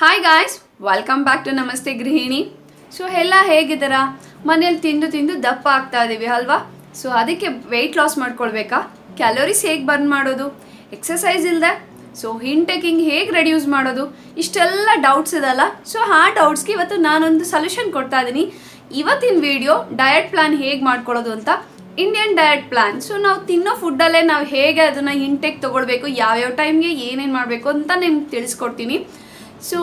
Hi guys, welcome back to Namaste Gruhini. So ಎಲ್ಲ ಹೇಗಿದ್ದೀರಾ? ಮನೇಲಿ ತಿಂದು ತಿಂದು ದಪ್ಪ ಆಗ್ತಾ ಇದ್ದೀವಿ ಅಲ್ವಾ? ಸೊ ಅದಕ್ಕೆ ವೆಯ್ಟ್ ಲಾಸ್ ಮಾಡ್ಕೊಳ್ಬೇಕಾ? ಕ್ಯಾಲೋರೀಸ್ ಹೇಗೆ ಬರ್ನ್ ಮಾಡೋದು? ಎಕ್ಸಸೈಸ್ ಇಲ್ಲದೆ ಸೊ ಇಂಟೇಕಿಂಗ್ ಹೇಗೆ ರೆಡ್ಯೂಸ್ ಮಾಡೋದು? ಇಷ್ಟೆಲ್ಲ ಡೌಟ್ಸ್ ಇದಲ್ಲ. ಸೊ ಆ ಡೌಟ್ಸ್ಗೆ ಇವತ್ತು ನಾನೊಂದು ಸೊಲ್ಯೂಷನ್ ಕೊಡ್ತಾ ಇದ್ದೀನಿ. ಇವತ್ತಿನ ವಿಡಿಯೋ ಡಯಟ್ ಪ್ಲಾನ್ ಹೇಗೆ ಮಾಡ್ಕೊಳ್ಳೋದು ಅಂತ. Indian diet plan. ಸೊ ನಾವು ತಿನ್ನೋ ಫುಡ್ಡಲ್ಲೇ ನಾವು ಹೇಗೆ ಅದನ್ನು ಇಂಟೇಕ್ ತೊಗೊಳ್ಬೇಕು, ಯಾವ್ಯಾವ ಟೈಮ್ಗೆ ಏನೇನು ಮಾಡಬೇಕು ಅಂತ ನಿಮ್ಗೆ ತಿಳಿಸ್ಕೊಡ್ತೀನಿ. ಸೊ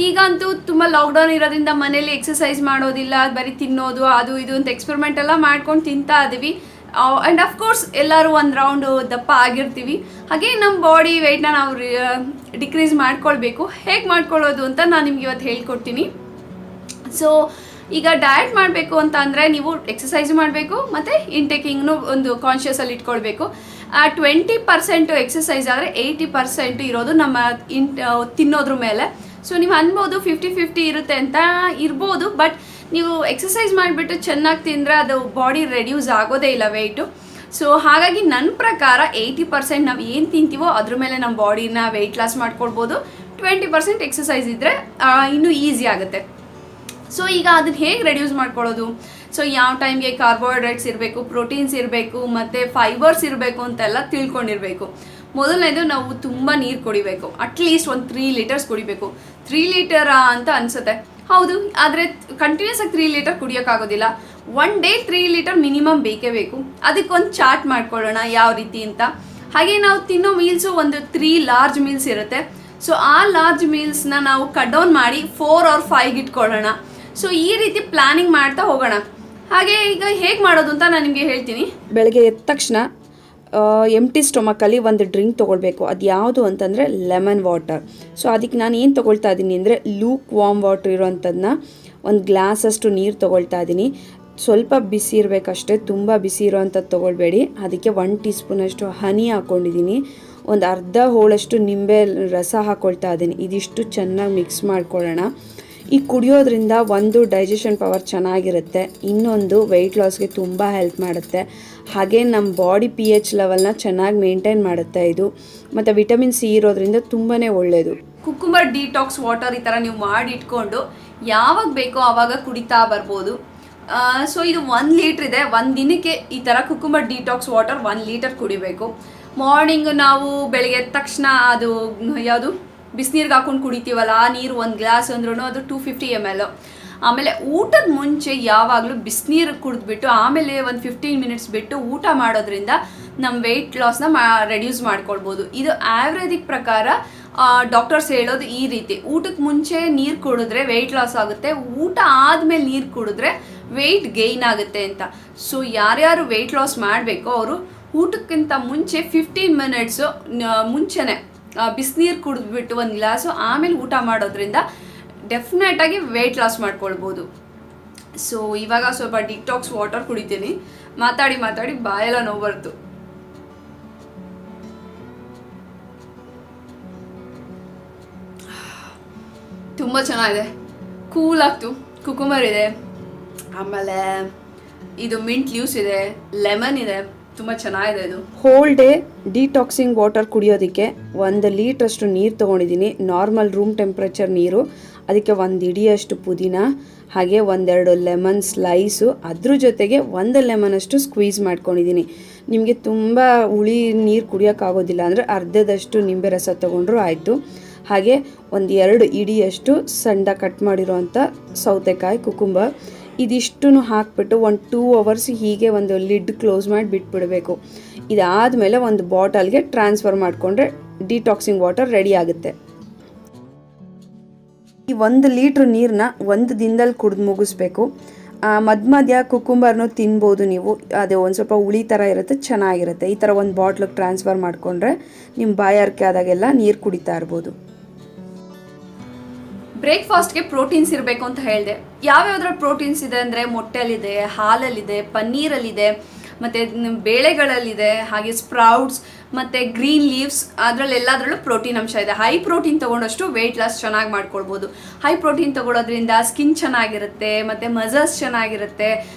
ಈಗಂತೂ ತುಂಬ ಲಾಕ್ಡೌನ್ ಇರೋದ್ರಿಂದ ಮನೇಲಿ ಎಕ್ಸಸೈಸ್ ಮಾಡೋದಿಲ್ಲ, ಬರೀ ತಿನ್ನೋದು ಅದು ಇದು ಅಂತ ಎಕ್ಸ್ಪೆರಿಮೆಂಟ್ ಎಲ್ಲ ಮಾಡ್ಕೊಂಡು ತಿಂತಾ ಇದ್ದೀವಿ. ಆ್ಯಂಡ್ ಅಫ್ಕೋರ್ಸ್ ಎಲ್ಲರೂ ಒಂದು ರೌಂಡು ದಪ್ಪ ಆಗಿರ್ತೀವಿ. ಹಾಗೆ ನಮ್ಮ ಬಾಡಿ ವೆಯ್ಟ್ನ ನಾವು ಡಿಕ್ರೀಸ್ ಮಾಡ್ಕೊಳ್ಬೇಕು. ಹೇಗೆ ಮಾಡ್ಕೊಳ್ಳೋದು ಅಂತ ನಾನು ನಿಮ್ಗೆ ಇವತ್ತು ಹೇಳ್ಕೊಡ್ತೀನಿ. ಸೊ ಈಗ ಡಯಟ್ ಮಾಡಬೇಕು ಅಂತ ಅಂದರೆ ನೀವು ಎಕ್ಸಸೈಸ್ ಮಾಡಬೇಕು ಮತ್ತು ಇಂಟೇಕಿಂಗ್ನು ಒಂದು ಕಾನ್ಷಿಯಸಲ್ಲಿ ಇಟ್ಕೊಳ್ಬೇಕು. 20% ಎಕ್ಸಸೈಸ್ ಆದರೆ 80% ಇರೋದು ನಮ್ಮ ತಿನ್ನೋದ್ರ ಮೇಲೆ. ಸೊ ನೀವು ಅನ್ಬೋದು 50-50 ಇರುತ್ತೆ ಅಂತ ಇರ್ಬೋದು, ಬಟ್ ನೀವು ಎಕ್ಸಸೈಸ್ ಮಾಡಿಬಿಟ್ಟು ಚೆನ್ನಾಗಿ ತಿಂದರೆ ಅದು ಬಾಡಿ ರೆಡ್ಯೂಸ್ ಆಗೋದೇ ಇಲ್ಲ ವೆಯ್ಟು. ಸೊ ಹಾಗಾಗಿ ನನ್ನ ಪ್ರಕಾರ 80% ನಾವು ಏನು ತಿಂತೀವೋ ಅದ್ರ ಮೇಲೆ ನಮ್ಮ ಬಾಡಿನ ವೆಯ್ಟ್ ಲಾಸ್ ಮಾಡ್ಕೊಳ್ಬೋದು. 20% ಎಕ್ಸಸೈಸ್ ಇದ್ದರೆ ಇನ್ನೂ ಈಸಿ ಆಗುತ್ತೆ. ಸೊ ಈಗ ಅದನ್ನು ಹೇಗೆ ರೆಡ್ಯೂಸ್ ಮಾಡ್ಕೊಳ್ಳೋದು? ಸೊ ಯಾವ ಟೈಮ್ಗೆ ಕಾರ್ಬೋಹೈಡ್ರೇಟ್ಸ್ ಇರಬೇಕು, ಪ್ರೋಟೀನ್ಸ್ ಇರಬೇಕು ಮತ್ತು ಫೈಬರ್ಸ್ ಇರಬೇಕು ಅಂತೆಲ್ಲ ತಿಳ್ಕೊಂಡಿರಬೇಕು. ಮೊದಲನೇದು ನಾವು ತುಂಬ ನೀರು ಕುಡಿಬೇಕು. ಅಟ್ಲೀಸ್ಟ್ ಒಂದು 3 ಲೀಟರ್ಸ್ ಕುಡಿಬೇಕು. 3 ಲೀಟರಾ ಅಂತ ಅನಿಸುತ್ತೆ, ಹೌದು. ಆದರೆ ಕಂಟಿನ್ಯೂಸ್ ಆಗಿ 3 ಲೀಟರ್ ಕುಡಿಯೋಕ್ಕಾಗೋದಿಲ್ಲ. 1 ಡೇ 3 ಲೀಟರ್ ಮಿನಿಮಮ್ ಬೇಕೇ ಬೇಕು. ಅದಕ್ಕೊಂದು ಚಾರ್ಟ್ ಮಾಡ್ಕೊಳ್ಳೋಣ ಯಾವ ರೀತಿ ಅಂತ. ಹಾಗೆ ನಾವು ತಿನ್ನೋ ಮೀಲ್ಸು ಒಂದು 3 ಲಾರ್ಜ್ ಮೀಲ್ಸ್ ಇರುತ್ತೆ. ಸೊ ಆ ಲಾರ್ಜ್ ಮೀಲ್ಸ್ನ ನಾವು ಕಟ್ ಡೌನ್ ಮಾಡಿ 4 or 5 ಇಟ್ಕೊಳ್ಳೋಣ. ಸೊ ಈ ರೀತಿ ಪ್ಲಾನಿಂಗ್ ಮಾಡ್ತಾ ಹೋಗೋಣ. ಹಾಗೆ ಈಗ ಹೇಗೆ ಮಾಡೋದು ಅಂತ ನಾನು ನಿಮಗೆ ಹೇಳ್ತೀನಿ. ಬೆಳಗ್ಗೆ ಎದ್ದ ತಕ್ಷಣ ಎಂಟಿ ಸ್ಟೊಮಕಲ್ಲಿ ಒಂದು ಡ್ರಿಂಕ್ ತೊಗೊಳ್ಬೇಕು. ಅದು ಯಾವುದು ಅಂತಂದರೆ ಲೆಮನ್ ವಾಟರ್. ಸೊ ಅದಕ್ಕೆ ನಾನು ಏನು ತೊಗೊಳ್ತಾ ಇದ್ದೀನಿ ಅಂದರೆ ಲೂಕ್ ವಾಮ್ ವಾಟ್ರ್ ಇರೋವಂಥದ್ದನ್ನ ಒಂದು ಗ್ಲಾಸಷ್ಟು ನೀರು ತೊಗೊಳ್ತಾ ಇದ್ದೀನಿ. ಸ್ವಲ್ಪ ಬಿಸಿ ಇರಬೇಕಷ್ಟೇ, ತುಂಬ ಬಿಸಿ ಇರೋವಂಥದ್ದು ತೊಗೊಳ್ಬೇಡಿ. ಅದಕ್ಕೆ 1 ಟೀ ಸ್ಪೂನಷ್ಟು ಹನಿ ಹಾಕ್ಕೊಂಡಿದ್ದೀನಿ. ಒಂದು ಅರ್ಧ ಹೋಳಷ್ಟು ನಿಂಬೆ ರಸ ಹಾಕ್ಕೊಳ್ತಾ ಇದ್ದೀನಿ. ಇದಿಷ್ಟು ಚೆನ್ನಾಗಿ ಮಿಕ್ಸ್ ಮಾಡ್ಕೊಳ್ಳೋಣ. ಈ ಕುಡಿಯೋದ್ರಿಂದ ಒಂದು ಡೈಜೆಷನ್ ಪವರ್ ಚೆನ್ನಾಗಿರುತ್ತೆ, ಇನ್ನೊಂದು ವೆಯ್ಟ್ ಲಾಸ್ಗೆ ತುಂಬ ಹೆಲ್ಪ್ ಮಾಡುತ್ತೆ. ಹಾಗೆ ನಮ್ಮ ಬಾಡಿ pH ಲೆವೆಲ್ನ ಚೆನ್ನಾಗಿ ಮೇಂಟೈನ್ ಮಾಡುತ್ತೆ ಇದು. ಮತ್ತು ವಿಟಮಿನ್ ಸಿ ಇರೋದ್ರಿಂದ ತುಂಬಾ ಒಳ್ಳೆಯದು. ಕುಕ್ಕುಂಬರ್ ಡಿಟಾಕ್ಸ್ ವಾಟರ್ ಈ ಥರ ನೀವು ಮಾಡಿ ಇಟ್ಕೊಂಡು ಯಾವಾಗ ಬೇಕೋ ಆವಾಗ ಕುಡಿತಾ ಬರ್ಬೋದು. ಸೊ ಇದು 1 ಲೀಟ್ರ್ ಇದೆ. ಒಂದು ದಿನಕ್ಕೆ ಈ ಥರ ಕುಕ್ಕುಂಬರ್ ಡಿಟಾಕ್ಸ್ ವಾಟರ್ 1 ಲೀಟರ್ ಕುಡಿಬೇಕು. ಮಾರ್ನಿಂಗ್ ನಾವು ಬೆಳಗ್ಗೆ ಎದ್ದ ತಕ್ಷಣ ಅದು ಯಾವುದು ಬಿಸಿನೀರಿಗೆ ಹಾಕೊಂಡು ಕುಡಿತೀವಲ್ಲ, ಆ ನೀರು 1 ಗ್ಲಾಸ್ ಅಂದ್ರೂ ಅದು 250 ml. ಆಮೇಲೆ ಊಟದ ಮುಂಚೆ ಯಾವಾಗಲೂ ಬಿಸಿನೀರು ಕುಡಿದ್ಬಿಟ್ಟು ಆಮೇಲೆ ಒಂದು 15 ಮಿನಿಟ್ಸ್ ಬಿಟ್ಟು ಊಟ ಮಾಡೋದ್ರಿಂದ ನಮ್ಮ ವೆಯ್ಟ್ ಲಾಸ್ನ ರೆಡ್ಯೂಸ್ ಮಾಡ್ಕೊಳ್ಬೋದು. ಇದು ಆ್ಯಾವ್ರೇಜಿಗೆ ಪ್ರಕಾರ ಡಾಕ್ಟರ್ಸ್ ಹೇಳೋದು ಈ ರೀತಿ: ಊಟಕ್ಕೆ ಮುಂಚೆ ನೀರು ಕುಡಿದ್ರೆ ವೆಯ್ಟ್ ಲಾಸ್ ಆಗುತ್ತೆ, ಊಟ ಆದಮೇಲೆ ನೀರು ಕುಡಿದ್ರೆ ವೆಯ್ಟ್ ಗೈನ್ ಆಗುತ್ತೆ ಅಂತ. ಸೊ ಯಾರ್ಯಾರು ವೆಯ್ಟ್ ಲಾಸ್ ಮಾಡಬೇಕೋ ಅವರು ಊಟಕ್ಕಿಂತ ಮುಂಚೆ 15 ಮಿನಿಟ್ಸು ಮುಂಚೆನೇ ಬಿಸಿನೀರು ಕುಡಿದ್ಬಿಟ್ಟು 1 ಗ್ಲಾಸು ಆಮೇಲೆ ಊಟ ಮಾಡೋದ್ರಿಂದ ಡೆಫಿನೆಟಾಗಿ ವೆಯ್ಟ್ ಲಾಸ್ ಮಾಡ್ಕೊಳ್ಬೋದು. ಸೊ ಇವಾಗ ಸ್ವಲ್ಪ ಡಿಟಾಕ್ಸ್ ವಾಟರ್ ಕುಡಿತೀನಿ. ಮಾತಾಡಿ ಮಾತಾಡಿ ಬಾಯೆಲ್ಲ ನೋವು ಬರ್ತು. ತುಂಬ ಚೆನ್ನಾಗಿದೆ, ಕೂಲ್ ಆಗ್ತು. ಕುಕುಂಬರ್ ಇದೆ, ಆಮೇಲೆ ಇದು ಮಿಂಟ್ ಲೀವ್ಸ್ ಇದೆ, ಲೆಮನ್ ಇದೆ, ತುಂಬ ಚೆನ್ನಾಗಿದೆ ಇದು. ಹೋಲ್ ಡೇ ಡಿಟಾಕ್ಸಿಂಗ್ ವಾಟರ್ ಕುಡಿಯೋದಕ್ಕೆ 1 ಲೀಟ್ರಷ್ಟು ನೀರು ತೊಗೊಂಡಿದ್ದೀನಿ. ನಾರ್ಮಲ್ ರೂಮ್ ಟೆಂಪ್ರೇಚರ್ ನೀರು. ಅದಕ್ಕೆ 1 ಇಡಿಯಷ್ಟು ಪುದೀನ, ಹಾಗೆ 1-2 ಲೆಮನ್ ಸ್ಲೈಸು, ಅದ್ರ ಜೊತೆಗೆ 1 ಲೆಮನಷ್ಟು ಸ್ಕ್ವೀಸ್ ಮಾಡ್ಕೊಂಡಿದ್ದೀನಿ. ನಿಮಗೆ ತುಂಬ ಹುಳಿ ನೀರು ಕುಡಿಯೋಕ್ಕಾಗೋದಿಲ್ಲ ಅಂದರೆ ಅರ್ಧದಷ್ಟು ನಿಂಬೆ ರಸ ತೊಗೊಂಡ್ರೂ ಆಯಿತು. ಹಾಗೆ 1-2 ಇಡಿಯಷ್ಟು ಸಣ್ಣ ಕಟ್ ಮಾಡಿರೋವಂಥ ಸೌತೆಕಾಯಿ, ಕುಕುಂಬರ್, ಇದಿಷ್ಟು ಹಾಕ್ಬಿಟ್ಟು 1-2 ಅವರ್ಸ್ ಹೀಗೆ ಒಂದು ಲಿಡ್ ಕ್ಲೋಸ್ ಮಾಡಿ ಬಿಟ್ಬಿಡಬೇಕು. ಇದಾದಮೇಲೆ ಒಂದು ಬಾಟಲ್ಗೆ ಟ್ರಾನ್ಸ್ಫರ್ ಮಾಡಿಕೊಂಡ್ರೆ ಡಿಟಾಕ್ಸಿಂಗ್ ವಾಟರ್ ರೆಡಿ ಆಗುತ್ತೆ. ಈ 1 ಲೀಟ್ರ್ ನೀರನ್ನ 1 ದಿನದಲ್ಲಿ ಕುಡಿದು ಮುಗಿಸ್ಬೇಕು. ಮಧ್ಯ ಕುಕುಂಬರ್ನೂ ತಿನ್ಬೋದು ನೀವು. ಅದು ಒಂದು ಸ್ವಲ್ಪ ಹುಳಿ ಥರ ಇರುತ್ತೆ, ಚೆನ್ನಾಗಿರುತ್ತೆ. ಈ ಥರ ಒಂದು ಬಾಟ್ಲಿಗೆ ಟ್ರಾನ್ಸ್ಫರ್ ಮಾಡಿಕೊಂಡ್ರೆ ನಿಮ್ಮ ಬಾಯಾರಿಕೆ ಆದಾಗೆಲ್ಲ ನೀರು ಕುಡಿತಾ ಇರ್ಬೋದು. ಬ್ರೇಕ್ಫಾಸ್ಟ್ಗೆ ಪ್ರೋಟೀನ್ಸ್ ಇರಬೇಕು ಅಂತ ಹೇಳಿದೆ. ಯಾವ್ಯಾವ್ದ್ರಲ್ಲಿ ಪ್ರೋಟೀನ್ಸ್ ಇದೆ ಅಂದರೆ ಮೊಟ್ಟೆಲಿದೆ, ಹಾಲಲ್ಲಿದೆ, ಪನ್ನೀರಲ್ಲಿದೆ, ಮತ್ತು ಬೇಳೆಗಳಲ್ಲಿದೆ, ಹಾಗೆ ಸ್ಪ್ರೌಟ್ಸ್ ಮತ್ತು ಗ್ರೀನ್ ಲೀವ್ಸ್, ಅದರಲ್ಲಿ ಎಲ್ಲದರಲ್ಲೂ ಪ್ರೋಟೀನ್ ಅಂಶ ಇದೆ. ಹೈ ಪ್ರೋಟೀನ್ ತೊಗೊಂಡಷ್ಟು ವೆಯ್ಟ್ ಲಾಸ್ ಚೆನ್ನಾಗಿ ಮಾಡ್ಕೊಳ್ಬೋದು. ಹೈ ಪ್ರೋಟೀನ್ ತೊಗೊಳೋದ್ರಿಂದ ಸ್ಕಿನ್ ಚೆನ್ನಾಗಿರುತ್ತೆ ಮತ್ತು ಮಸಲ್ಸ್ ಚೆನ್ನಾಗಿರುತ್ತೆ.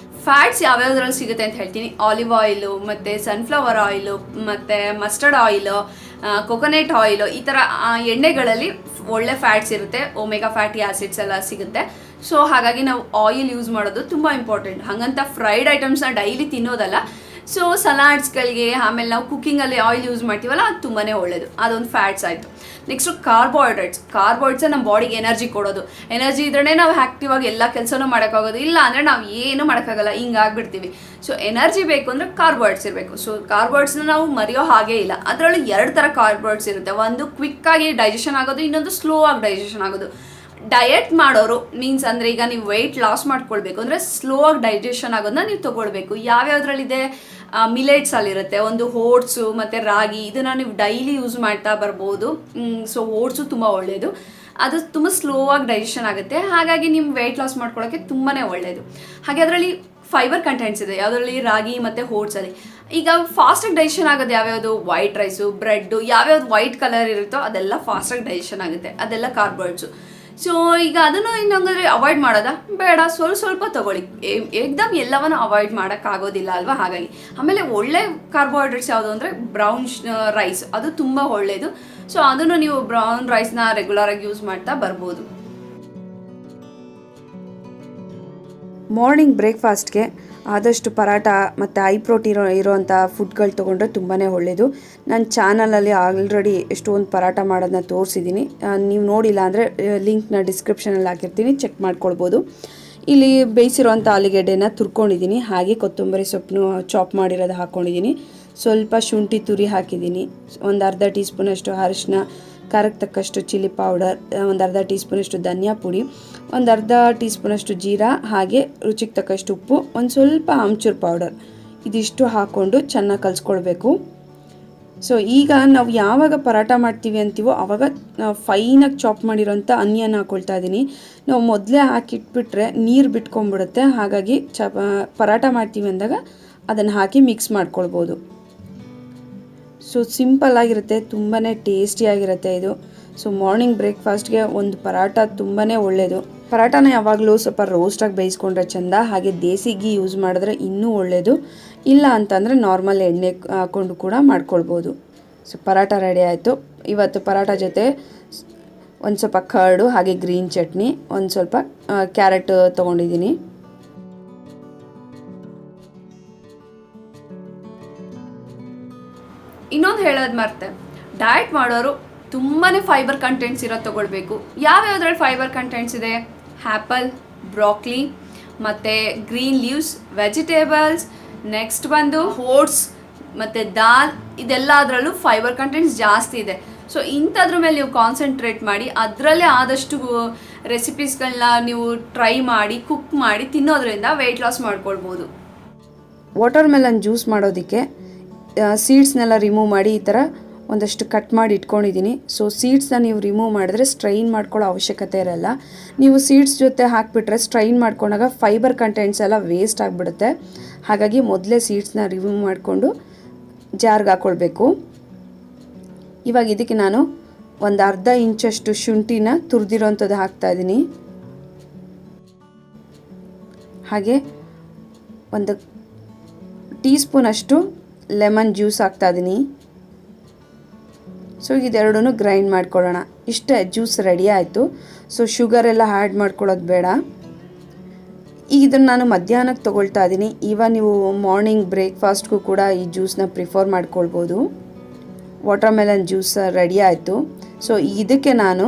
ಫ್ಯಾಟ್ಸ್ ಯಾವ್ಯಾವ್ದ್ರಲ್ಲಿ ಸಿಗುತ್ತೆ ಅಂತ ಹೇಳ್ತೀನಿ. ಆಲಿವ್ ಆಯಿಲು ಮತ್ತು ಸನ್ಫ್ಲವರ್ ಆಯಿಲು ಮತ್ತು ಮಸ್ಟರ್ಡ್ ಆಯಿಲು, ಕೊಕೊನೆಟ್ ಆಯಿಲು, ಈ ಥರ ಎಣ್ಣೆಗಳಲ್ಲಿ ಒಳ್ಳೆ ಫ್ಯಾಟ್ಸ್ ಇರುತ್ತೆ, ಒಮೆಗಾ ಫ್ಯಾಟಿ ಆಸಿಡ್ಸ್ ಎಲ್ಲ ಸಿಗುತ್ತೆ. ಸೊ ಹಾಗಾಗಿ ನಾವು ಆಯಿಲ್ ಯೂಸ್ ಮಾಡೋದು ತುಂಬ ಇಂಪಾರ್ಟೆಂಟ್. ಹಾಗಂತ ಫ್ರೈಡ್ ಐಟಮ್ಸ್ನ ಡೈಲಿ ತಿನ್ನೋದಲ್ಲ. ಸೊ ಸಲಾಡ್ಸ್ಗಳಿಗೆ, ಆಮೇಲೆ ನಾವು ಕುಕ್ಕಿಂಗಲ್ಲಿ ಆಯಿಲ್ ಯೂಸ್ ಮಾಡ್ತೀವಲ್ಲ, ಅದು ತುಂಬಾ ಒಳ್ಳೆಯದು. ಅದೊಂದು ಫ್ಯಾಟ್ಸ್ ಆಯಿತು. ನೆಕ್ಸ್ಟು ಕಾರ್ಬೋಹೈಡ್ರೇಟ್ಸೇ ನಮ್ಮ ಬಾಡಿಗೆ ಎನರ್ಜಿ ಕೊಡೋದು. ಎನರ್ಜಿ ಇದ್ರೇ ನಾವು ಆ್ಯಕ್ಟಿವ್ ಆಗಿ ಎಲ್ಲ ಕೆಲಸನೂ ಮಾಡೋಕ್ಕಾಗೋದು. ಇಲ್ಲ ಅಂದರೆ ನಾವು ಏನೂ ಮಾಡೋಕ್ಕಾಗಲ್ಲ, ಹಿಂಗಾಗ್ಬಿಡ್ತೀವಿ. ಸೊ ಎನರ್ಜಿ ಬೇಕು ಅಂದರೆ ಕಾರ್ಬೋಹೈಡ್ರೇಟ್ಸ್ ಇರಬೇಕು. ಸೊ ಕಾರ್ಬೋಹೈಡ್ರೇಟ್ಸ್ನ ನಾವು ಮರೆಯೋ ಹಾಗೇ ಇಲ್ಲ. ಅದರಲ್ಲಿ 2 ಥರ ಕಾರ್ಬೋಹೈಡ್ರೇಟ್ಸ್ ಇರುತ್ತೆ. ಒಂದು ಕ್ವಿಕ್ಕಾಗಿ ಡೈಜೆಷನ್ ಆಗೋದು, ಇನ್ನೊಂದು ಸ್ಲೋ ಆಗಿ ಡೈಜೆಷನ್ ಆಗೋದು. ಡಯಟ್ ಮಾಡೋರು ಮೀನ್ಸ್ ಅಂದರೆ ಈಗ ನೀವು ವೆಯ್ಟ್ ಲಾಸ್ ಮಾಡ್ಕೊಳ್ಬೇಕು ಅಂದರೆ ಸ್ಲೋ ಆಗಿ ಡೈಜೆಷನ್ ಆಗೋದನ್ನ ನೀವು ತೊಗೊಳ್ಬೇಕು. ಯಾವ್ಯಾವುದ್ರಲ್ಲಿದೆ, ಮಿಲೆಟ್ಸಲ್ಲಿರುತ್ತೆ. ಒಂದು ಓಟ್ಸು ಮತ್ತು ರಾಗಿ, ಇದನ್ನು ನೀವು ಡೈಲಿ ಯೂಸ್ ಮಾಡ್ತಾ ಬರ್ಬೋದು. ಸೊ ಓಟ್ಸು ತುಂಬ ಒಳ್ಳೆಯದು, ಅದು ತುಂಬ ಸ್ಲೋ ಆಗಿ ಡೈಜೆಷನ್ ಆಗುತ್ತೆ. ಹಾಗಾಗಿ ನಿಮ್ಮ ವೆಯ್ಟ್ ಲಾಸ್ ಮಾಡ್ಕೊಳ್ಳೋಕ್ಕೆ ತುಂಬಾ ಒಳ್ಳೆಯದು. ಹಾಗೆ ಅದರಲ್ಲಿ ಫೈಬರ್ ಕಂಟೆಂಟ್ಸ್ ಇದೆ ಯಾವುದರಲ್ಲಿ, ರಾಗಿ ಮತ್ತು ಓಟ್ಸಲ್ಲಿ. ಈಗ ಫಾಸ್ಟಾಗಿ ಡೈಜೆಷನ್ ಆಗೋದು ಯಾವ್ಯಾವುದು, ವೈಟ್ ರೈಸು, ಬ್ರೆಡ್ಡು, ಯಾವ್ಯಾವ್ದು ವೈಟ್ ಕಲರ್ ಇರುತ್ತೋ ಅದೆಲ್ಲ ಫಾಸ್ಟಾಗಿ ಡೈಜೆಷನ್ ಆಗುತ್ತೆ, ಅದೆಲ್ಲ ಕಾರ್ಬೋಹೈಡ್ರೇಟ್ಸು. ಸೊ ಈಗ ಅದನ್ನು ಇನ್ನೊಂದರೆ ಅವಾಯ್ಡ್ ಮಾಡೋದಾ, ಬೇಡ, ಸ್ವಲ್ಪ ತೊಗೊಳ್ಳಿ. ಏಕ್ದಮ್ ಎಲ್ಲವನ್ನು ಅವಾಯ್ಡ್ ಮಾಡೋಕ್ಕಾಗೋದಿಲ್ಲ ಅಲ್ವಾ. ಹಾಗಾಗಿ ಆಮೇಲೆ ಒಳ್ಳೆ ಕಾರ್ಬೋಹೈಡ್ರೇಟ್ಸ್ ಯಾವುದು ಅಂದರೆ ಬ್ರೌನ್ ರೈಸ್, ಅದು ತುಂಬ ಒಳ್ಳೆಯದು. ಸೊ ಅದನ್ನು ನೀವು ಬ್ರೌನ್ ರೈಸ್ನ ರೆಗ್ಯುಲರಾಗಿ ಯೂಸ್ ಮಾಡ್ತಾ ಬರ್ಬೋದು. ಮಾರ್ನಿಂಗ್ ಬ್ರೇಕ್ಫಾಸ್ಟ್ಗೆ ಆದಷ್ಟು ಪರಾಟ ಮತ್ತು ಹೈ ಪ್ರೋಟೀನ್ ಇರೋವಂಥ ಫುಡ್ಗಳು ತೊಗೊಂಡ್ರೆ ತುಂಬಾ ಒಳ್ಳೆಯದು. ನನ್ನ ಚಾನಲಲ್ಲಿ ಆಲ್ರೆಡಿ ಎಷ್ಟೊಂದು ಪರಾಟ ಮಾಡೋದನ್ನ ತೋರಿಸಿದ್ದೀನಿ. ನೀವು ನೋಡಿಲ್ಲ ಅಂದರೆ ಲಿಂಕ್ನ ಡಿಸ್ಕ್ರಿಪ್ಷನಲ್ಲಿ ಹಾಕಿರ್ತೀನಿ, ಚೆಕ್ ಮಾಡ್ಕೊಳ್ಬೋದು. ಇಲ್ಲಿ ಬೇಯಿಸಿರೋವಂಥ ಆಲೂಗೆಡ್ಡೆನ ತುರ್ಕೊಂಡಿದ್ದೀನಿ, ಹಾಗೆ ಕೊತ್ತಂಬರಿ ಸೊಪ್ಪನ್ನು ಚಾಪ್ ಮಾಡಿರೋದು ಹಾಕ್ಕೊಂಡಿದ್ದೀನಿ. ಸ್ವಲ್ಪ ಶುಂಠಿ ತುರಿ ಹಾಕಿದ್ದೀನಿ, ಒಂದು ಅರ್ಧ ಟೀ ಸ್ಪೂನಷ್ಟು ಅರಿಶಿನ, ಖಾರಕ್ಕೆ ತಕ್ಕಷ್ಟು ಚಿಲ್ಲಿ ಪೌಡರ್, ಒಂದು ಅರ್ಧ ಟೀ ಸ್ಪೂನಷ್ಟು ಧನಿಯಾ ಪುಡಿ, ಒಂದು ಅರ್ಧ ಟೀ ಸ್ಪೂನಷ್ಟು ಜೀರಾ, ಹಾಗೆ ರುಚಿಗೆ ತಕ್ಕಷ್ಟು ಉಪ್ಪು, ಒಂದು ಸ್ವಲ್ಪ ಆಮ್ಚೂರ್ ಪೌಡರ್, ಇದಿಷ್ಟು ಹಾಕ್ಕೊಂಡು ಚೆನ್ನಾಗಿ ಕಲಿಸ್ಕೊಳ್ಬೇಕು. ಸೊ ಈಗ ನಾವು ಯಾವಾಗ ಪರಾಟ ಮಾಡ್ತೀವಿ ಅಂತೀವೋ ಆವಾಗ ಫೈನಾಗಿ ಚಾಪ್ ಮಾಡಿರೋಂಥ ಆನಿಯನ್ ಹಾಕ್ಕೊಳ್ತಾ ಇದ್ದೀನಿ. ನಾವು ಮೊದಲೇ ಹಾಕಿಟ್ಬಿಟ್ರೆ ನೀರು ಬಿಟ್ಕೊಂಡ್ಬಿಡುತ್ತೆ. ಹಾಗಾಗಿ ಪರಾಟ ಮಾಡ್ತೀವಿ ಅಂದಾಗ ಅದನ್ನು ಹಾಕಿ ಮಿಕ್ಸ್ ಮಾಡ್ಕೊಳ್ಬೋದು. ಸೊ ಸಿಂಪಲ್ಲಾಗಿರುತ್ತೆ, ತುಂಬಾ ಟೇಸ್ಟಿಯಾಗಿರುತ್ತೆ ಇದು. ಸೊ ಮಾರ್ನಿಂಗ್ ಬ್ರೇಕ್ಫಾಸ್ಟ್ಗೆ ಒಂದು ಪರಾಟ ತುಂಬಾ ಒಳ್ಳೆಯದು. ಪರಾಟನ ಯಾವಾಗಲೂ ಸ್ವಲ್ಪ ರೋಸ್ಟಾಗಿ ಬೇಯಿಸ್ಕೊಂಡ್ರೆ ಚೆಂದ, ಹಾಗೆ ದೇಸಿ ಗೀ ಯೂಸ್ ಮಾಡಿದ್ರೆ ಇನ್ನೂ ಒಳ್ಳೆಯದು. ಇಲ್ಲ ಅಂತಂದರೆ ನಾರ್ಮಲ್ ಎಣ್ಣೆ ಹಾಕ್ಕೊಂಡು ಕೂಡ ಮಾಡ್ಕೊಳ್ಬೋದು. ಸೊ ಪರಾಟ ರೆಡಿ ಆಯಿತು. ಇವತ್ತು ಪರಾಟ ಜೊತೆ ಒಂದು ಸ್ವಲ್ಪ ಕರ್ಡು, ಹಾಗೆ ಗ್ರೀನ್ ಚಟ್ನಿ, ಒಂದು ಸ್ವಲ್ಪ ಕ್ಯಾರೆಟ್ ತೊಗೊಂಡಿದ್ದೀನಿ. ಇನ್ನೊಂದು ಹೇಳೋದು ಮರ್ತೆ, ಡಯಟ್ ಮಾಡೋರು ತುಂಬಾ ಫೈಬರ್ ಕಂಟೆಂಟ್ಸ್ ಇರೋದು ತೊಗೊಳ್ಬೇಕು. ಯಾವ್ಯಾವುದ್ರಲ್ಲಿ ಫೈಬರ್ ಕಂಟೆಂಟ್ಸ್ ಇದೆ, ಆ್ಯಪಲ್, ಬ್ರಾಕ್ಲಿ, ಮತ್ತು ಗ್ರೀನ್ ಲೀವ್ಸ್, ವೆಜಿಟೇಬಲ್ಸ್, ನೆಕ್ಸ್ಟ್ ಬಂದು ಓಟ್ಸ್ ಮತ್ತು ದಾಲ್, ಇದೆಲ್ಲದರಲ್ಲೂ ಫೈಬರ್ ಕಂಟೆಂಟ್ಸ್ ಜಾಸ್ತಿ ಇದೆ. ಸೊ ಇಂಥದ್ರ ಮೇಲೆ ನೀವು ಕಾನ್ಸಂಟ್ರೇಟ್ ಮಾಡಿ ಅದರಲ್ಲೇ ಆದಷ್ಟು ರೆಸಿಪೀಸ್ಗಳನ್ನ ನೀವು ಟ್ರೈ ಮಾಡಿ ಕುಕ್ ಮಾಡಿ ತಿನ್ನೋದ್ರಿಂದ ವೆಯ್ಟ್ ಲಾಸ್ ಮಾಡ್ಕೊಳ್ಬೋದು. ವಾಟರ್ ಮೆಲನ್ ಜ್ಯೂಸ್ ಮಾಡೋದಕ್ಕೆ ಸೀಡ್ಸ್ನೆಲ್ಲ ರಿಮೂವ್ ಮಾಡಿ ಈ ಥರ ಒಂದಷ್ಟು ಕಟ್ ಮಾಡಿ ಇಟ್ಕೊಂಡಿದ್ದೀನಿ. ಸೊ ಸೀಡ್ಸ್ನ ನೀವು ರಿಮೂವ್ ಮಾಡಿದ್ರೆ ಸ್ಟ್ರೈನ್ ಮಾಡ್ಕೊಳ್ಳೋ ಅವಶ್ಯಕತೆ ಇರಲ್ಲ. ನೀವು ಸೀಡ್ಸ್ ಜೊತೆ ಹಾಕಿಬಿಟ್ರೆ ಸ್ಟ್ರೈನ್ ಮಾಡ್ಕೊಂಡಾಗ ಫೈಬರ್ ಕಂಟೆಂಟ್ಸ್ ಎಲ್ಲ ವೇಸ್ಟ್ ಆಗಿಬಿಡುತ್ತೆ. ಹಾಗಾಗಿ ಮೊದಲೇ ಸೀಡ್ಸ್ನ ರಿಮೂವ್ ಮಾಡಿಕೊಂಡು ಜಾರ್ಗೆ ಹಾಕ್ಕೊಳ್ಬೇಕು. ಇವಾಗ ಇದಕ್ಕೆ ನಾನು ಒಂದು ಅರ್ಧ ಇಂಚಷ್ಟು ಶುಂಠಿನ ತುರಿದಿರೋಂಥದ್ದು ಹಾಕ್ತಾಯಿದ್ದೀನಿ. ಹಾಗೆ ಒಂದು ಟೀ ಸ್ಪೂನಷ್ಟು ಲೆಮನ್ ಜ್ಯೂಸ್ ಹಾಕ್ತಾಯಿದ್ದೀನಿ. ಸೊ ಇದೆರಡೂ ಗ್ರೈಂಡ್ ಮಾಡ್ಕೊಳ್ಳೋಣ. ಇಷ್ಟೇ, ಜ್ಯೂಸ್ ರೆಡಿ ಆಯಿತು. ಸೊ ಶುಗರೆಲ್ಲ ಆ್ಯಡ್ ಮಾಡ್ಕೊಳ್ಳೋದು ಬೇಡ. ಈಗ ಇದನ್ನು ನಾನು ಮಧ್ಯಾಹ್ನಕ್ಕೆ ತೊಗೊಳ್ತಾ ಇದ್ದೀನಿ. ಇವಾಗ ನೀವು ಮಾರ್ನಿಂಗ್ ಬ್ರೇಕ್ಫಾಸ್ಟ್ಗೂ ಕೂಡ ಈ ಜ್ಯೂಸನ್ನ ಪ್ರಿಫರ್ ಮಾಡ್ಕೊಳ್ಬೋದು. ವಾಟರ್ ಮೆಲನ್ ಜ್ಯೂಸ್ ರೆಡಿ ಆಯಿತು. ಸೊ ಇದಕ್ಕೆ ನಾನು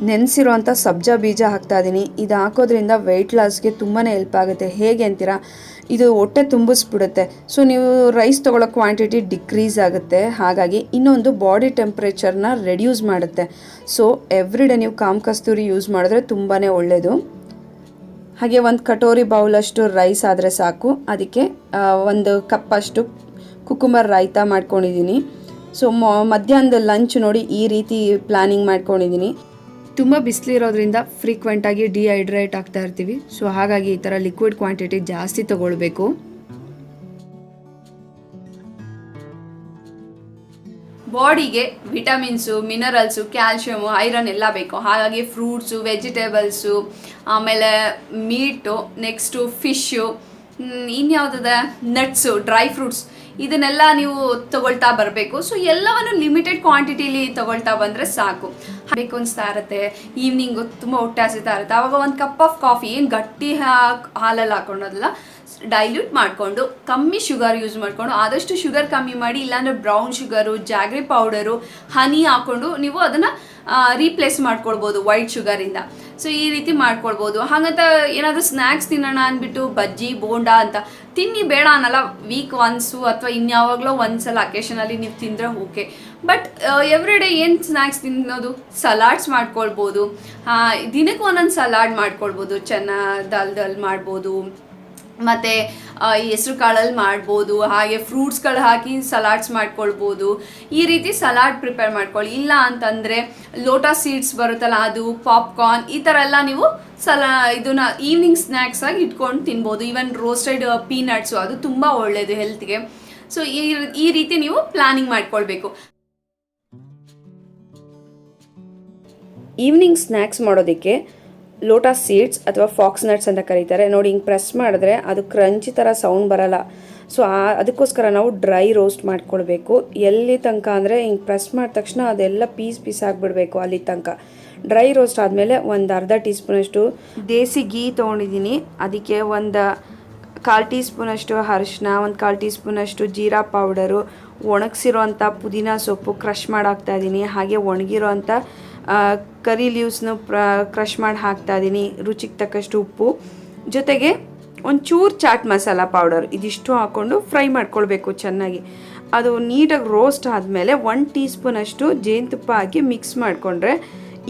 ನೆನೆಸಿರೋವಂಥ ಸಬ್ಜಾ ಬೀಜ ಹಾಕ್ತಾಯಿದ್ದೀನಿ. ಇದು ಹಾಕೋದ್ರಿಂದ ವೆಯ್ಟ್ ಲಾಸ್ಗೆ ತುಂಬಾ ಹೆಲ್ಪ್ ಆಗುತ್ತೆ. ಹೇಗೆ ಅಂತೀರಾ, ಇದು ಹೊಟ್ಟೆ ತುಂಬಿಸ್ಬಿಡುತ್ತೆ. ಸೊ ನೀವು ರೈಸ್ ತೊಗೊಳ್ಳೋ ಕ್ವಾಂಟಿಟಿ ಡಿಕ್ರೀಸ್ ಆಗುತ್ತೆ. ಹಾಗಾಗಿ ಇನ್ನೊಂದು ಬಾಡಿ ಟೆಂಪ್ರೇಚರ್ನ ರೆಡ್ಯೂಸ್ ಮಾಡುತ್ತೆ. ಸೊ ಎವ್ರಿಡೇ ನೀವು ಕಾಮ್ ಕಸ್ತೂರಿ ಯೂಸ್ ಮಾಡಿದ್ರೆ ತುಂಬಾ ಒಳ್ಳೆಯದು. ಹಾಗೆ ಒಂದು ಕಟೋರಿ ಬೌಲಷ್ಟು ರೈಸ್ ಆದರೆ ಸಾಕು. ಅದಕ್ಕೆ ಒಂದು ಕಪ್ಪಷ್ಟು ಕುಕುಂಬರ್ ರಾಯ್ತಾ ಮಾಡ್ಕೊಂಡಿದ್ದೀನಿ. ಸೊ ಮಧ್ಯಾಹ್ನದ ಲಂಚ್ ನೋಡಿ ಈ ರೀತಿ ಪ್ಲ್ಯಾನಿಂಗ್ ಮಾಡ್ಕೊಂಡಿದ್ದೀನಿ. ತುಂಬ ಬಿಸಿಲಿರೋದ್ರಿಂದ ಫ್ರೀಕ್ವೆಂಟಾಗಿ ಡಿಹೈಡ್ರೇಟ್ ಆಗ್ತಾ ಇರ್ತೀವಿ. ಸೊ ಹಾಗಾಗಿ ಈ ಥರ ಲಿಕ್ವಿಡ್ ಕ್ವಾಂಟಿಟಿ ಜಾಸ್ತಿ ತಗೊಳ್ಬೇಕು. ಬಾಡಿಗೆ ವಿಟಮಿನ್ಸು, ಮಿನರಲ್ಸು, ಕ್ಯಾಲ್ಶಿಯಮು, ಐರನ್ ಎಲ್ಲ ಬೇಕು. ಹಾಗಾಗಿ ಫ್ರೂಟ್ಸು, ವೆಜಿಟೇಬಲ್ಸು, ಆಮೇಲೆ ಮೀಟು, ನೆಕ್ಸ್ಟು ಫಿಶ್ಶು, ಇನ್ಯಾವುದಿದೆ, ನಟ್ಸು, ಡ್ರೈ ಫ್ರೂಟ್ಸ್, ಇದನ್ನೆಲ್ಲ ನೀವು ತಗೊಳ್ತಾ ಬರಬೇಕು. ಸೊ ಎಲ್ಲವನ್ನು ಲಿಮಿಟೆಡ್ ಕ್ವಾಂಟಿಟಿಲಿ ತಗೊಳ್ತಾ ಬಂದರೆ ಸಾಕು. ಬೇಕು ಅನಿಸ್ತಾ ಇರುತ್ತೆ, ಈವ್ನಿಂಗು ತುಂಬ ಹೊಟ್ಟೆ ಹಸಿತಾ ಇರುತ್ತೆ, ಆವಾಗ ಒಂದು ಕಪ್ ಆಫ್ ಕಾಫಿ ಏನು ಗಟ್ಟಿ ಹಾಲಲ್ಲಿ ಹಾಕೊಂಡೋದಲ್ಲ, ಡೈಲ್ಯೂಟ್ ಮಾಡಿಕೊಂಡು ಕಮ್ಮಿ ಶುಗರ್ ಯೂಸ್ ಮಾಡಿಕೊಂಡು, ಆದಷ್ಟು ಶುಗರ್ ಕಮ್ಮಿ ಮಾಡಿ, ಇಲ್ಲಾಂದರೆ ಬ್ರೌನ್ ಶುಗರು, ಜಾಗ್ರಿ ಪೌಡರು, ಹನಿ ಹಾಕ್ಕೊಂಡು ನೀವು ಅದನ್ನು ರೀಪ್ಲೇಸ್ ಮಾಡ್ಕೊಳ್ಬೋದು ವೈಟ್ ಶುಗರಿಂದ. ಸೊ ಈ ರೀತಿ ಮಾಡ್ಕೊಳ್ಬೋದು. ಹಾಗಂತ ಏನಾದರೂ ಸ್ನ್ಯಾಕ್ಸ್ ತಿನ್ನೋಣ ಅಂದ್ಬಿಟ್ಟು ಬಜ್ಜಿ ಬೋಂಡಾ ಅಂತ ತಿನ್ನಿ ಬೇಡ ಅನ್ನಲ್ಲ, ವೀಕ್ ಒನ್ಸು ಅಥವಾ ಇನ್ಯಾವಾಗಲೋ ಒಂದ್ಸಲ ಅಕೇಶನಲ್ಲಿ ನೀವು ತಿಂದರೆ ಓಕೆ. ಬಟ್ ಎವ್ರಿ ಡೇ ಏನು ಸ್ನ್ಯಾಕ್ಸ್ ತಿನ್ನೋದು, ಸಲಾಡ್ಸ್ ಮಾಡ್ಕೊಳ್ಬೋದು. ದಿನಕ್ಕೆ ಒಂದೊಂದು ಸಲಾಡ್ ಮಾಡ್ಕೊಳ್ಬೋದು, ದಾಲ್ ಮಾಡ್ಬೋದು, ಮತ್ತು ಹೆಸ್ರು ಕಾಳಲ್ಲಿ ಮಾಡ್ಬೋದು, ಹಾಗೆ ಫ್ರೂಟ್ಸ್ಗಳು ಹಾಕಿ ಸಲಾಡ್ಸ್ ಮಾಡ್ಕೊಳ್ಬೋದು. ಈ ರೀತಿ ಸಲಾಡ್ ಪ್ರಿಪೇರ್ ಮಾಡ್ಕೊಳ್ಳಿ. ಇಲ್ಲ ಅಂತಂದರೆ ಲೋಟಸ್ ಸೀಡ್ಸ್ ಬರುತ್ತಲ್ಲ, ಅದು ಪಾಪ್ಕಾರ್ನ್, ಈ ಥರ ಎಲ್ಲ ನೀವು ಇದನ್ನ ಈವ್ನಿಂಗ್ ಸ್ನ್ಯಾಕ್ಸ್ ಆಗಿ ಇಟ್ಕೊಂಡು ತಿನ್ಬೋದು. ಈವನ್ ರೋಸ್ಟೆಡ್ ಪೀನಟ್ಸು, ಅದು ತುಂಬ ಒಳ್ಳೆಯದು ಹೆಲ್ತ್ಗೆ. ಸೊ ಈ ರೀತಿ ನೀವು ಪ್ಲಾನಿಂಗ್ ಮಾಡ್ಕೊಳ್ಬೇಕು. ಈವ್ನಿಂಗ್ ಸ್ನ್ಯಾಕ್ಸ್ ಮಾಡೋದಕ್ಕೆ ಲೋಟಸ್ ಸೀಡ್ಸ್ ಅಥವಾ ಫಾಕ್ಸ್ ನಟ್ಸ್ ಅಂತ ಕರೀತಾರೆ ನೋಡಿ, ಹಿಂಗೆ ಪ್ರೆಸ್ ಮಾಡಿದ್ರೆ ಅದು ಕ್ರಂಚಿ ಥರ ಸೌಂಡ್ ಬರಲ್ಲ. ಸೊ ಅದಕ್ಕೋಸ್ಕರ ನಾವು ಡ್ರೈ ರೋಸ್ಟ್ ಮಾಡ್ಕೊಳ್ಬೇಕು. ಎಲ್ಲಿ ತನಕ ಅಂದರೆ ಹಿಂಗೆ ಪ್ರೆಸ್ ಮಾಡಿದ ತಕ್ಷಣ ಅದೆಲ್ಲ ಪೀಸ್ ಆಗಿಬಿಡ್ಬೇಕು ಅಲ್ಲಿ ತನಕ. ಡ್ರೈ ರೋಸ್ಟ್ ಆದಮೇಲೆ ಒಂದು ಅರ್ಧ ಟೀ ಸ್ಪೂನಷ್ಟು ದೇಸಿ ಗೀ ತೊಗೊಂಡಿದ್ದೀನಿ. ಅದಕ್ಕೆ ಒಂದು 1/4 ಟೀ ಸ್ಪೂನಷ್ಟು ಅರಿಶಿನ, ಒಂದು 1/4 ಟೀ ಸ್ಪೂನಷ್ಟು ಜೀರಾ ಪೌಡರು, ಒಣಗಿಸಿರೋ ಅಂಥ ಪುದೀನ ಸೊಪ್ಪು ಕ್ರಷ್ ಮಾಡಾಕ್ತಾ ಇದ್ದೀನಿ. ಹಾಗೆ ಒಣಗಿರೋ ಅಂಥ ಕರಿ ಲೀವ್ಸ್ನು ಕ್ರಷ್ ಮಾಡಿ ಹಾಕ್ತಾ ಇದ್ದೀನಿ. ರುಚಿಗೆ ತಕ್ಕಷ್ಟು ಉಪ್ಪು, ಜೊತೆಗೆ ಒಂಚೂರು ಚಾಟ್ ಮಸಾಲ ಪೌಡರ್, ಇದಿಷ್ಟು ಹಾಕ್ಕೊಂಡು ಫ್ರೈ ಮಾಡ್ಕೊಳ್ಬೇಕು ಚೆನ್ನಾಗಿ. ಅದು ನೀಟಾಗಿ ರೋಸ್ಟ್ ಆದಮೇಲೆ 1 ಟೀ ಸ್ಪೂನಷ್ಟು ಜೇನುತುಪ್ಪ ಹಾಕಿ ಮಿಕ್ಸ್ ಮಾಡಿಕೊಂಡ್ರೆ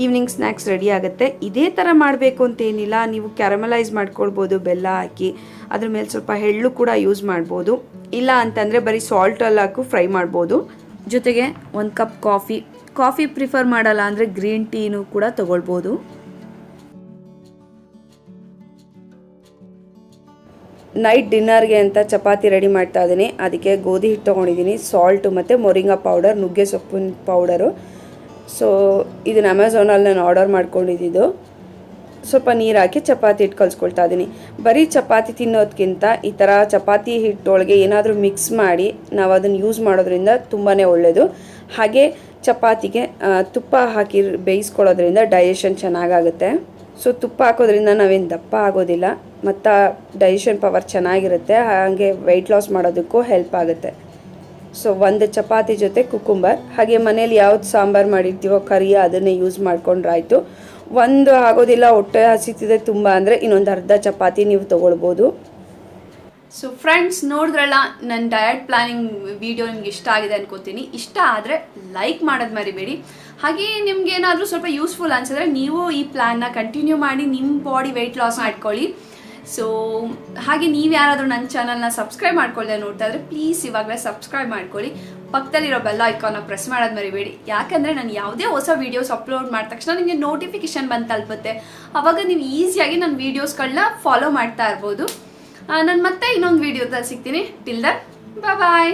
ಈವ್ನಿಂಗ್ ಸ್ನ್ಯಾಕ್ಸ್ ರೆಡಿ ಆಗುತ್ತೆ. ಇದೇ ಥರ ಮಾಡಬೇಕು ಅಂತೇನಿಲ್ಲ, ನೀವು ಕ್ಯಾರಮಲೈಸ್ ಮಾಡ್ಕೊಳ್ಬೋದು ಬೆಲ್ಲ ಹಾಕಿ. ಅದ್ರ ಮೇಲೆ ಸ್ವಲ್ಪ ಎಳ್ಳು ಕೂಡ ಯೂಸ್ ಮಾಡ್ಬೋದು. ಇಲ್ಲ ಅಂತಂದರೆ ಬರೀ ಸಾಲ್ಟಲ್ಲಿ ಹಾಕಿ ಫ್ರೈ ಮಾಡ್ಬೋದು. ಜೊತೆಗೆ 1 ಕಪ್ ಕಾಫಿ ಪ್ರಿಫರ್ ಮಾಡಲ್ಲ ಅಂದರೆ ಗ್ರೀನ್ ಟೀನೂ ಕೂಡ ತೊಗೊಳ್ಬೋದು. ನೈಟ್ ಡಿನ್ನರ್ಗೆ ಅಂತ ಚಪಾತಿ ರೆಡಿ ಮಾಡ್ತಾ ಇದ್ದೀನಿ. ಅದಕ್ಕೆ ಗೋಧಿ ಹಿಟ್ಟು ತೊಗೊಂಡಿದ್ದೀನಿ, ಸಾಲ್ಟು ಮತ್ತು ಮೊರಿಂಗಾ ಪೌಡರ್, ನುಗ್ಗೆ ಸೊಪ್ಪಿನ ಪೌಡರು. ಸೊ ಇದನ್ನು ಅಮೆಝಾನಲ್ಲಿ ನಾನು ಆರ್ಡರ್ ಮಾಡ್ಕೊಂಡಿದ್ದು. ಸ್ವಲ್ಪ ನೀರು ಹಾಕಿ ಚಪಾತಿ ಹಿಟ್ಟು ಕಲಿಸ್ಕೊಳ್ತಾ ಇದ್ದೀನಿ. ಬರೀ ಚಪಾತಿ ತಿನ್ನೋದಕ್ಕಿಂತ ಈ ಥರ ಚಪಾತಿ ಹಿಟ್ಟೊಳಗೆ ಏನಾದರೂ ಮಿಕ್ಸ್ ಮಾಡಿ ನಾವು ಅದನ್ನು ಯೂಸ್ ಮಾಡೋದ್ರಿಂದ ತುಂಬಾ ಒಳ್ಳೆಯದು. ಹಾಗೆ ಚಪಾತಿಗೆ ತುಪ್ಪ ಹಾಕಿ ಬೇಯಿಸ್ಕೊಳ್ಳೋದ್ರಿಂದ ಡೈಜೆಷನ್ ಚೆನ್ನಾಗಾಗುತ್ತೆ. ಸೊ ತುಪ್ಪ ಹಾಕೋದ್ರಿಂದ ನಾವೇನು ದಪ್ಪ ಆಗೋದಿಲ್ಲ, ಮತ್ತು ಡೈಜೆಷನ್ ಪವರ್ ಚೆನ್ನಾಗಿರುತ್ತೆ. ಹಾಗೆ ವೆಯ್ಟ್ ಲಾಸ್ ಮಾಡೋದಕ್ಕೂ ಹೆಲ್ಪ್ ಆಗುತ್ತೆ. ಸೊ ಒಂದು ಚಪಾತಿ ಜೊತೆ ಕುಕುಂಬರ್, ಹಾಗೆ ಮನೇಲಿ ಯಾವ್ದು ಸಾಂಬಾರು ಮಾಡಿರ್ತೀವೋ ಕರಿ, ಅದನ್ನೇ ಯೂಸ್ ಮಾಡ್ಕೊಂಡ್ರಾಯ್ತು. ಒಂದು ಆಗೋದಿಲ್ಲ, ಹೊಟ್ಟೆ ಹಸಿತಿದೆ ತುಂಬ ಅಂದರೆ ಇನ್ನೊಂದು ಅರ್ಧ ಚಪಾತಿ ನೀವು ತೊಗೊಳ್ಬೋದು. ಸೊ ಫ್ರೆಂಡ್ಸ್, ನೋಡಿದ್ರಲ್ಲ ನನ್ನ ಡಯಟ್ ಪ್ಲಾನಿಂಗ್ ವಿಡಿಯೋ ನಿಮ್ಗೆ ಇಷ್ಟ ಆಗಿದೆ ಅನ್ಕೋತೀನಿ. ಇಷ್ಟ ಆದರೆ ಲೈಕ್ ಮಾಡೋದು ಮರಿಬೇಡಿ. ಹಾಗೆ ನಿಮ್ಗೆ ಏನಾದರೂ ಸ್ವಲ್ಪ ಯೂಸ್ಫುಲ್ ಅನ್ಸಿದ್ರೆ ನೀವು ಈ ಪ್ಲ್ಯಾನ್ನ ಕಂಟಿನ್ಯೂ ಮಾಡಿ ನಿಮ್ಮ ಬಾಡಿ ವೆಯ್ಟ್ ಲಾಸ್ ಮಾಡ್ಕೊಳ್ಳಿ. ಸೊ ಹಾಗೆ ನೀವು ಯಾರಾದರೂ ನನ್ನ ಚಾನಲ್ನ ಸಬ್ಸ್ಕ್ರೈಬ್ ಮಾಡ್ಕೊಳ್ಳದೆ ನೋಡ್ತಾ ಇದ್ರೆ ಪ್ಲೀಸ್ ಇವಾಗಲೇ ಸಬ್ಸ್ಕ್ರೈಬ್ ಮಾಡ್ಕೊಳ್ಳಿ. ಪಕ್ಕದಲ್ಲಿರೋ ಬೆಲ್ ಐಕಾನ್ನ ಪ್ರೆಸ್ ಮಾಡೋದು ಮರಿಬೇಡಿ. ಯಾಕಂದರೆ ನಾನು ಯಾವುದೇ ಹೊಸ ವೀಡಿಯೋಸ್ ಅಪ್ಲೋಡ್ ಮಾಡಿದ ತಕ್ಷಣ ನಿಮಗೆ ನೋಟಿಫಿಕೇಶನ್ ಬಂದು ತಲುಪುತ್ತೆ. ಆವಾಗ ನೀವು ಈಸಿಯಾಗಿ ನನ್ನ ವೀಡಿಯೋಸ್ಗಳನ್ನ ಫಾಲೋ ಮಾಡ್ತಾ ಇರ್ಬೋದು. ನಾನು ಮತ್ತೆ ಇನ್ನೊಂದು ವೀಡಿಯೋದಲ್ಲಿ ಸಿಗ್ತೀನಿ. ಟಿಲ್ ದನ್ ಬಾಯ್.